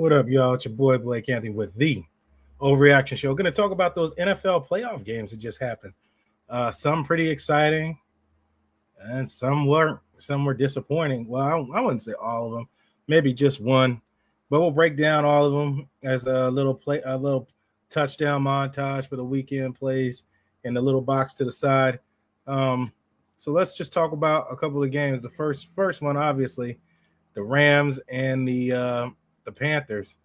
What up, y'all? It's your boy Blake Anthony with the Overreaction Show. Going to talk about those NFL playoff games that just happened. Some pretty exciting, and some weren't. Some were disappointing. Well, I wouldn't say all of them. Maybe just one, but we'll break down all of them as a little touchdown montage for the weekend plays in the little box to the side. So let's just talk about a couple of games. The first one, obviously, the Rams and the Panthers.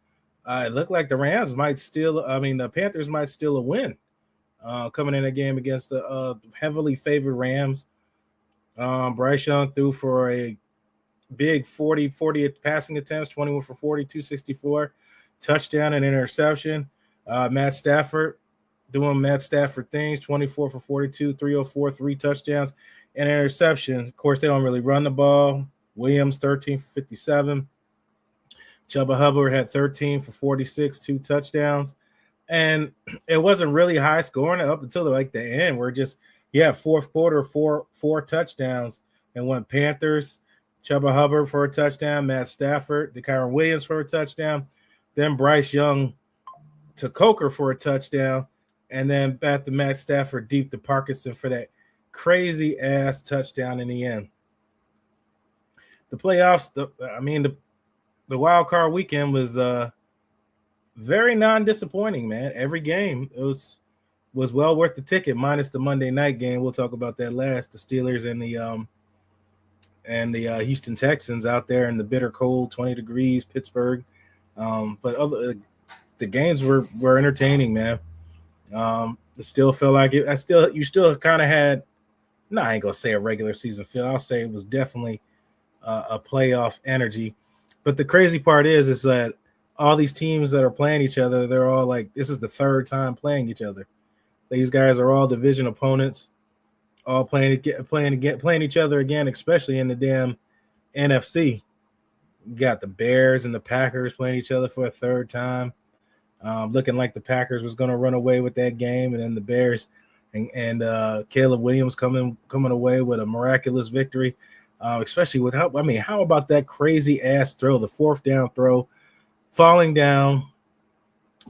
It looked like the Rams might steal. I mean, the Panthers might steal a win coming in a game against the heavily favored Rams. Bryce Young threw for a big 40 passing attempts, 21 for 40, 264, touchdown and interception. Matt Stafford doing Matt Stafford things, 24 for 42, 304, 3 touchdowns and interception. Of course, they don't really run the ball. Williams, 13 for 57. Chuba Hubbard had 13 for 46, 2 touchdowns. And it wasn't really high scoring up until like the end, where fourth quarter, four touchdowns and went Panthers, Chuba Hubbard for a touchdown, Matt Stafford, DeKyron Williams for a touchdown, then Bryce Young to Coker for a touchdown, and then back to Matt Stafford deep to Parkinson for that crazy ass touchdown in the end. The playoffs, the wild card weekend was very non-disappointing, man. Every game was well worth the ticket, minus the Monday night game. We'll talk about that last. The Steelers and the Houston Texans out there in the bitter cold, 20 degrees, Pittsburgh. But the games were entertaining, man. It still felt like it. You still kind of had. No, I ain't gonna say a regular season feel. I'll say it was definitely a playoff energy. But the crazy part is that all these teams that are playing each other, they're all like, this is the third time playing each other. These guys are all division opponents, all playing each other again, especially in the damn NFC. You got the Bears and the Packers playing each other for a third time. Looking like the Packers was going to run away with that game, and then the Bears and Caleb Williams coming away with a miraculous victory. Especially with how about that crazy ass throw, the fourth down throw, falling down,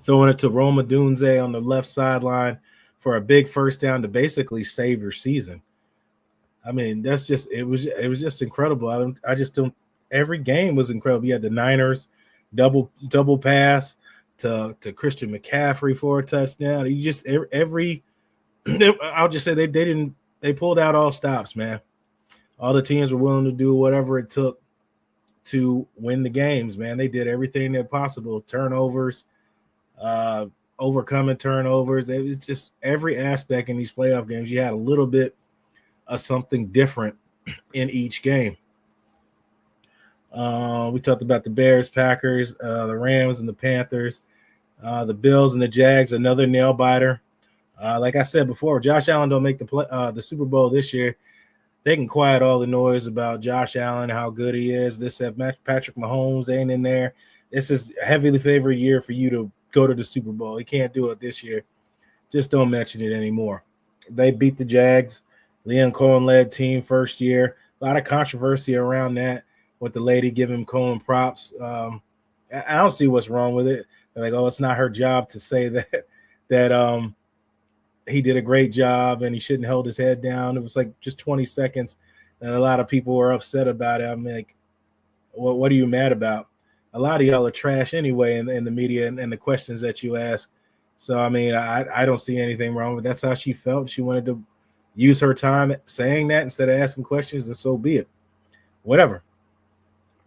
throwing it to Rome Odunze on the left sideline for a big first down to basically save your season. I mean, it was just incredible. Every game was incredible. You had the Niners double pass to Christian McCaffrey for a touchdown. You just I'll just say they pulled out all stops, man. All the teams were willing to do whatever it took to win the games, man. They did everything that possible. Turnovers, overcoming turnovers. It was just every aspect in these playoff games. You had a little bit of something different in each game. We talked about the Bears, Packers, the Rams, and the Panthers, the Bills and the Jags, another nail biter. Like I said before, Josh Allen don't make the Super Bowl this year. They can quiet all the noise about Josh Allen, how good he is. Patrick Mahomes ain't in there. This is a heavily favored year for you to go to the Super Bowl. He can't do it this year. Just don't mention it anymore. They beat the Jags. Liam Cohen-led team first year. A lot of controversy around that with the lady giving Cohen props. I don't see what's wrong with it. They're like, oh, it's not her job to say that he did a great job and he shouldn't hold his head down. It was like just 20 seconds, and a lot of people were upset about it. I'm like, well, what are you mad about? A lot of y'all are trash anyway in the media and the questions that you ask. So, I mean, I don't see anything wrong with it. That's how she felt. She wanted to use her time saying that instead of asking questions, and so be it. Whatever.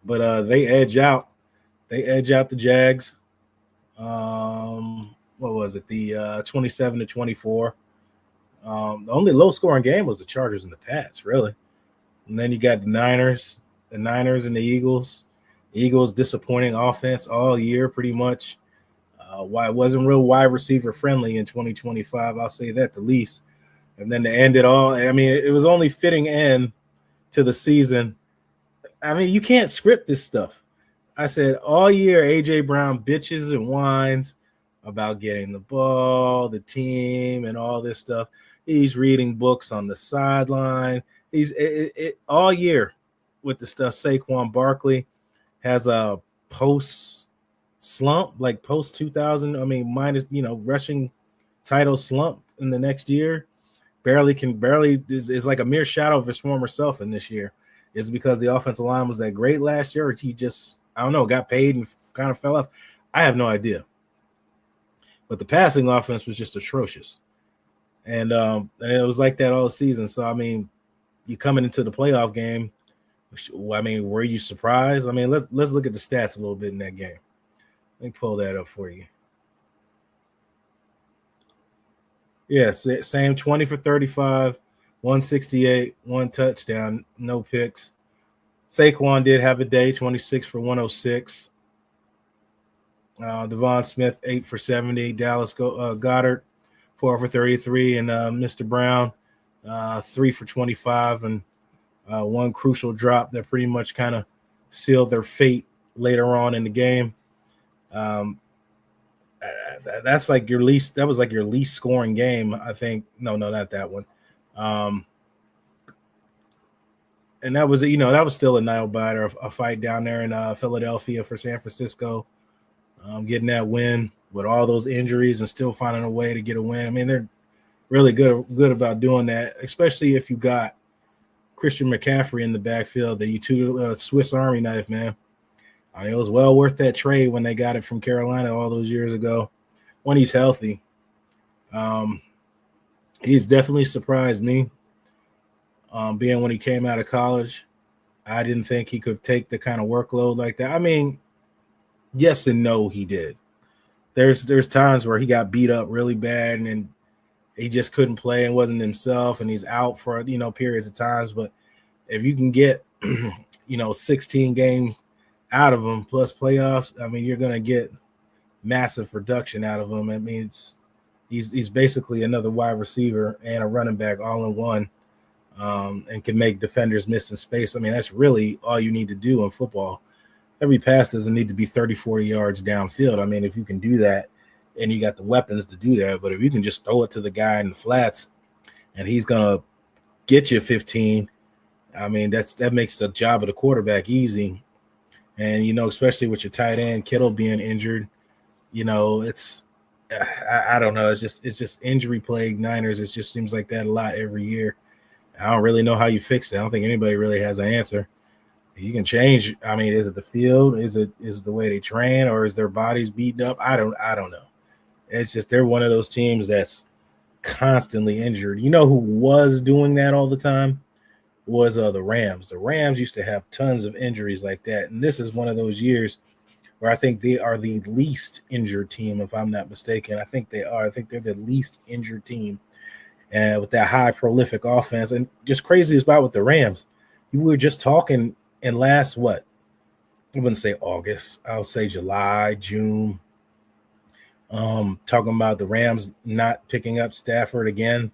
But they edge out. They edge out the Jags. What was it? The 27-24. The only low-scoring game was the Chargers and the Pats, really. And then you got the Niners and the Eagles. Eagles disappointing offense all year, pretty much. Why it wasn't real wide receiver friendly in 2025. I'll say that the least. And then to end it all, I mean, it was only fitting end to the season. I mean, you can't script this stuff. I said all year, A.J. Brown bitches and whines about getting the ball, the team, and all this stuff. He's reading books on the sideline. He's all year with the stuff. Saquon Barkley has a post slump, like post 2000. I mean, minus rushing title slump in the next year. Barely is like a mere shadow of his former self in this year. Is it because the offensive line was that great last year, or he just, I don't know, got paid and kind of fell off? I have no idea. But the passing offense was just atrocious, and it was like that all season. So I mean, you coming into the playoff game, I mean, were you surprised? I mean, let's look at the stats a little bit in that game. Let me pull that up for you. Yeah, same 20 for 35, 168, one touchdown, no picks. Saquon did have a day, 26 for 106. Devon Smith, 8 for 70. Dallas Goddard, 4 for 33. And Mr. Brown, 3 for 25. And one crucial drop that pretty much kind of sealed their fate later on in the game. That's like your least. That was like your least scoring game, I think. No, not that one. And that was that was still a nail biter, a fight down there in Philadelphia for San Francisco, getting that win with all those injuries and still finding a way to get a win. I mean, they're really good about doing that, especially if you got Christian McCaffrey in the backfield. The Swiss Army knife, man. I mean, it was well worth that trade when they got it from Carolina all those years ago. When he's healthy, he's definitely surprised me. Being when he came out of college, I didn't think he could take the kind of workload like that. I mean, yes and no, he did. There's times where he got beat up really bad and he just couldn't play and wasn't himself, and he's out for periods of times. But if you can get 16 games out of him plus playoffs, I mean, you're gonna get massive production out of him. I mean, he's basically another wide receiver and a running back all in one, and can make defenders miss in space. I mean, that's really all you need to do in football. Every pass doesn't need to be 30, 40 yards downfield. I mean, if you can do that and you got the weapons to do that, but if you can just throw it to the guy in the flats and he's going to get you 15, I mean, that makes the job of the quarterback easy. And, especially with your tight end, Kittle being injured, it's I don't know. It's just injury plagued Niners. It just seems like that a lot every year. I don't really know how you fix it. I don't think anybody really has an answer. You can change. I mean, is it the field? Is it the way they train, or is their bodies beaten up? I don't know. It's just they're one of those teams that's constantly injured. You know who was doing that all the time? Was the Rams. The Rams used to have tons of injuries like that, and this is one of those years where I think they are the least injured team, if I'm not mistaken. I think they are. I think they're the least injured team, and with that high prolific offense. And just crazy about with the Rams, we were just talking in last I wouldn't say August, I would say July, June. Talking about the Rams not picking up Stafford again,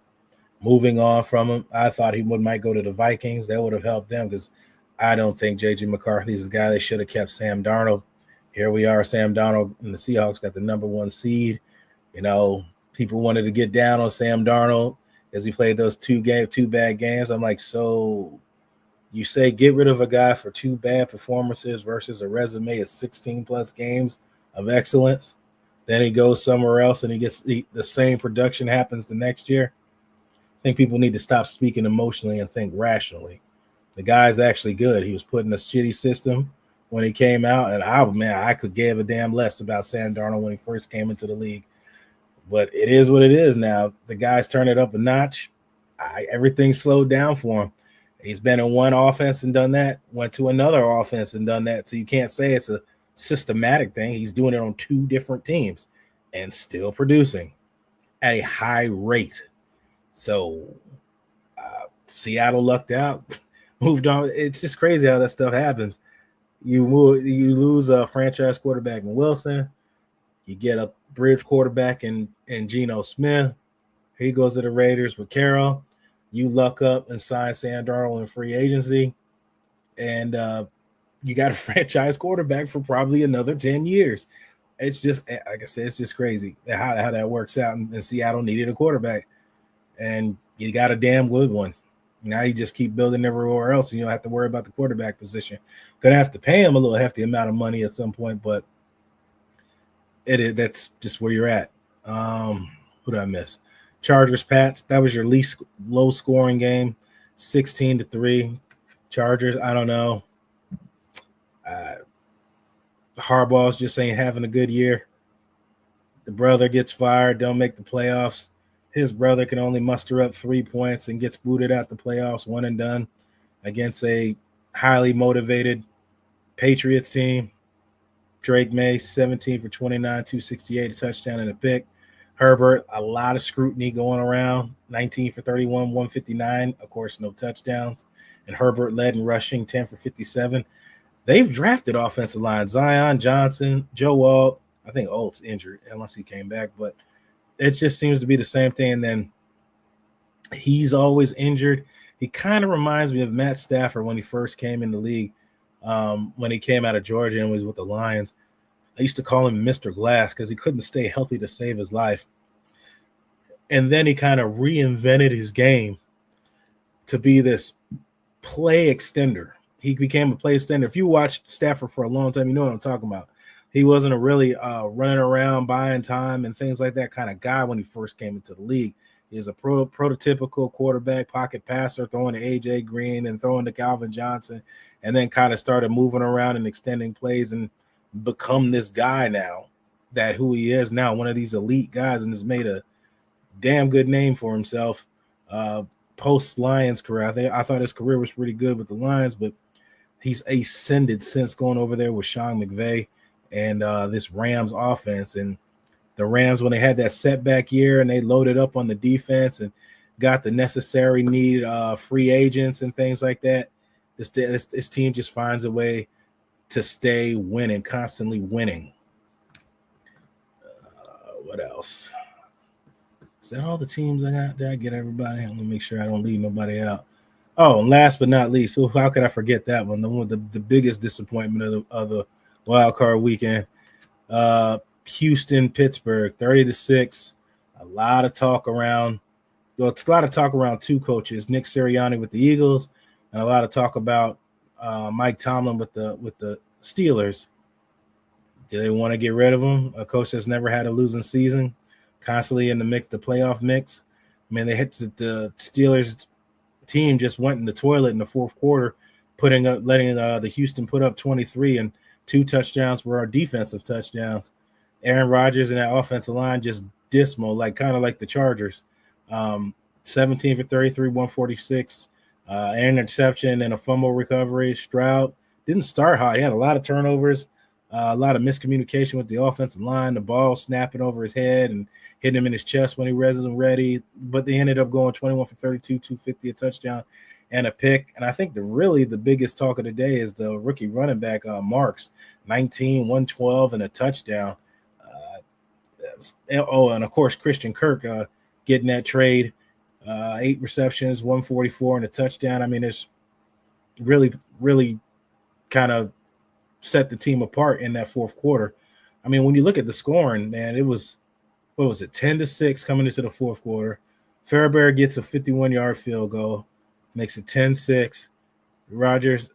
moving on from him. I thought he might go to the Vikings. That would have helped them because I don't think J.J. McCarthy's the guy. They should have kept Sam Darnold. Here we are, Sam Darnold and the Seahawks got the number 1 seed. People wanted to get down on Sam Darnold as he played those two bad games. I'm like, so you say get rid of a guy for 2 bad performances versus a resume of 16 plus games of excellence. Then he goes somewhere else and he gets the same production happens the next year. I think people need to stop speaking emotionally and think rationally. The guy's actually good. He was put in a shitty system when he came out, and I could give a damn less about Sam Darnold when he first came into the league. But it is what it is now. The guy's turned it up a notch. Everything slowed down for him. He's been in one offense and done that, went to another offense and done that. So you can't say it's a systematic thing. He's doing it on 2 different teams and still producing at a high rate. So Seattle lucked out, moved on. It's just crazy how that stuff happens. You lose a franchise quarterback in Wilson. You get a bridge quarterback in Geno Smith. He goes to the Raiders with Carroll. You luck up and sign Sam Darnold in free agency. And you got a franchise quarterback for probably another 10 years. It's just, like I said, it's just crazy how that works out. And Seattle needed a quarterback. And you got a damn good one. Now you just keep building everywhere else, and you don't have to worry about the quarterback position. Gonna have to pay him a little hefty amount of money at some point, but That's just where you're at. Who did I miss? Chargers, Pats. That was your least low scoring game, 16-3. Chargers. I don't know. Harbaugh's just ain't having a good year. The brother gets fired, don't make the playoffs. His brother can only muster up 3 points and gets booted out the playoffs, one and done, against a highly motivated Patriots team. Drake May, 17 for 29, 268, a touchdown and a pick. Herbert, a lot of scrutiny going around, 19 for 31, 159. Of course, no touchdowns. And Herbert led in rushing, 10 for 57. They've drafted offensive line. Zion Johnson, Joe Alt. I think Alt's injured unless he came back. But it just seems to be the same thing. And then he's always injured. He kind of reminds me of Matt Stafford when he first came in the league. When he came out of Georgia and was with the Lions. I used to call him Mr. Glass because he couldn't stay healthy to save his life. And then he kind of reinvented his game to be this play extender. He became a play extender. If you watched Stafford for a long time, you know what I'm talking about. He wasn't a really running around, buying time and things like that kind of guy when he first came into the league. He is a prototypical quarterback, pocket passer, throwing to A.J. Green and throwing to Calvin Johnson, and then kind of started moving around and extending plays and become this guy now, that who he is now, one of these elite guys, and has made a damn good name for himself post-Lions career. I thought his career was pretty good with the Lions, but he's ascended since going over there with Sean McVay and this Rams offense. And the Rams, when they had that setback year and they loaded up on the defense and got the necessary need free agents and things like that, this team just finds a way to stay winning, constantly winning. What else? Is that all the teams I got? Did I get everybody? I'm going to make sure I don't leave nobody out. Oh, and last but not least, how could I forget that one? The biggest disappointment of the wild card weekend. Houston, Pittsburgh, 30-6. A lot of talk around. Well, it's a lot of talk around two coaches, Nick Sirianni with the Eagles, and a lot of talk about Mike Tomlin with the Steelers. Do they want to get rid of him? A coach that's never had a losing season, constantly in the mix, the playoff mix. I mean, they hit the Steelers team just went in the toilet in the fourth quarter, letting the Houston put up 23, and 2 touchdowns were our defensive touchdowns. Aaron Rodgers and that offensive line just dismal, kind of like the Chargers. 17 for 33, 146, an interception and a fumble recovery. Stroud didn't start hot. He had a lot of turnovers, a lot of miscommunication with the offensive line, the ball snapping over his head and hitting him in his chest when he wasn't ready. But they ended up going 21 for 32, 250, a touchdown and a pick. And I think the biggest talk of the day is the rookie running back, Marks, 19, 112, and a touchdown. And of course, Christian Kirk getting that trade, 8 receptions, 144, and a touchdown. I mean, it's really, really kind of set the team apart in that fourth quarter. I mean, when you look at the scoring, man, it was, 10-6 coming into the fourth quarter. Fairbairn gets a 51-yard field goal, makes it 10-6. Rodgers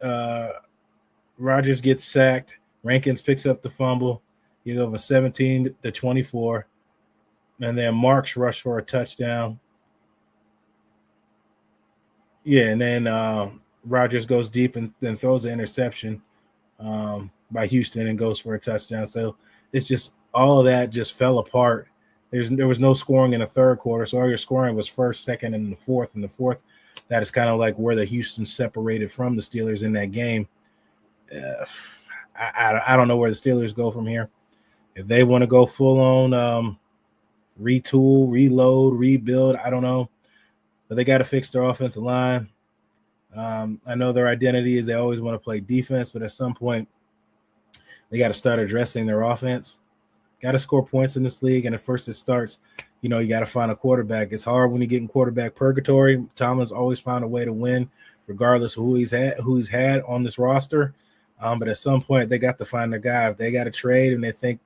gets sacked. Rankins picks up the fumble. You go from 17-24. And then Marks rushed for a touchdown. Yeah, and then Rodgers goes deep and then throws an interception by Houston and goes for a touchdown. So it's just all of that just fell apart. There was no scoring in the third quarter, so all your scoring was first, second, and the fourth. And the fourth, that is kind of like where the Houston separated from the Steelers in that game. I don't know where the Steelers go from here. If they want to go full-on retool, reload, rebuild, I don't know. But they got to fix their offensive line. I know their identity is they always want to play defense, but at some point they got to start addressing their offense. Got to score points in this league, and at first it starts, you got to find a quarterback. It's hard when you get in quarterback purgatory. Tomlin's always found a way to win, regardless of who he's had on this roster. But at some point they got to find a guy. If they got to trade and they think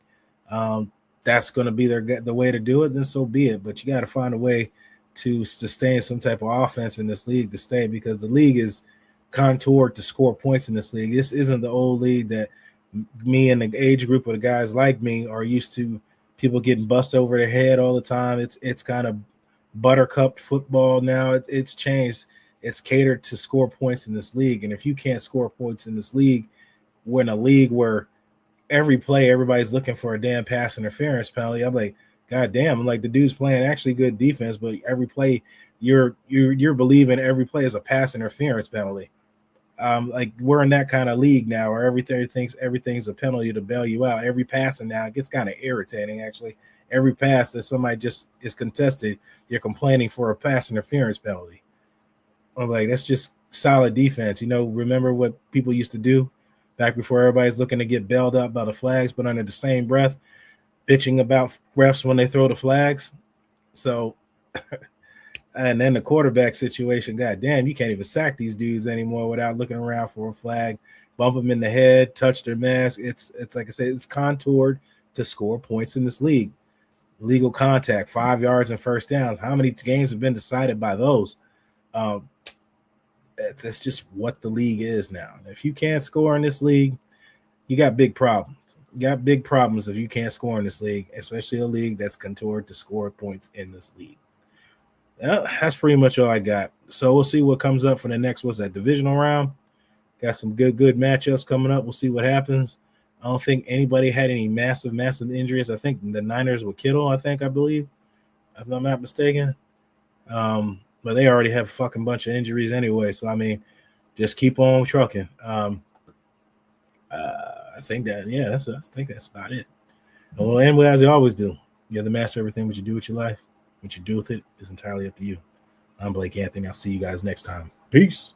that's going to be the way to do it, then so be it. But you got to find a way to sustain some type of offense in this league to stay, because the league is contoured to score points in this league. This isn't the old league that Me and the age group of the guys like me are used to people getting bust over their head all the time. It's kind of buttercup football now. It's changed. It's catered to score points in this league, and if you can't score points in this league, we're in a league where every play everybody's looking for a damn pass interference penalty. I'm like, God damn! I'm like, the dude's playing actually good defense, but every play you're believing every play is a pass interference penalty. Like we're in that kind of league now where everything thinks everything's a penalty to bail you out. Every passing now it gets kind of irritating actually. Every pass that somebody just is contested, you're complaining for a pass interference penalty. I'm like, that's just solid defense. Remember what people used to do back before everybody's looking to get bailed out by the flags, but under the same breath, bitching about refs when they throw the flags. So and then the quarterback situation, god damn, you can't even sack these dudes anymore without looking around for a flag, bump them in the head, touch their mask. It's like I said, it's contoured to score points in this league. Legal contact, 5 yards and first downs. How many games have been decided by those? That's just what the league is now. If you can't score in this league, you got big problems. You got big problems if you can't score in this league, especially a league that's contoured to score points in this league. That's pretty much all I got. So we'll see what comes up for the next, what's that, divisional round. Got some good matchups coming up. We'll see what happens. I don't think anybody had any massive injuries. I think the Niners with Kittle, I believe, if I'm not mistaken. But they already have a fucking bunch of injuries anyway. So, I mean, just keep on trucking. I think that, I think that's about it. And we'll end as we always do. You're the master of everything. What you do with your life, what you do with it is entirely up to you. I'm Blake Anthony. I'll see you guys next time. Peace.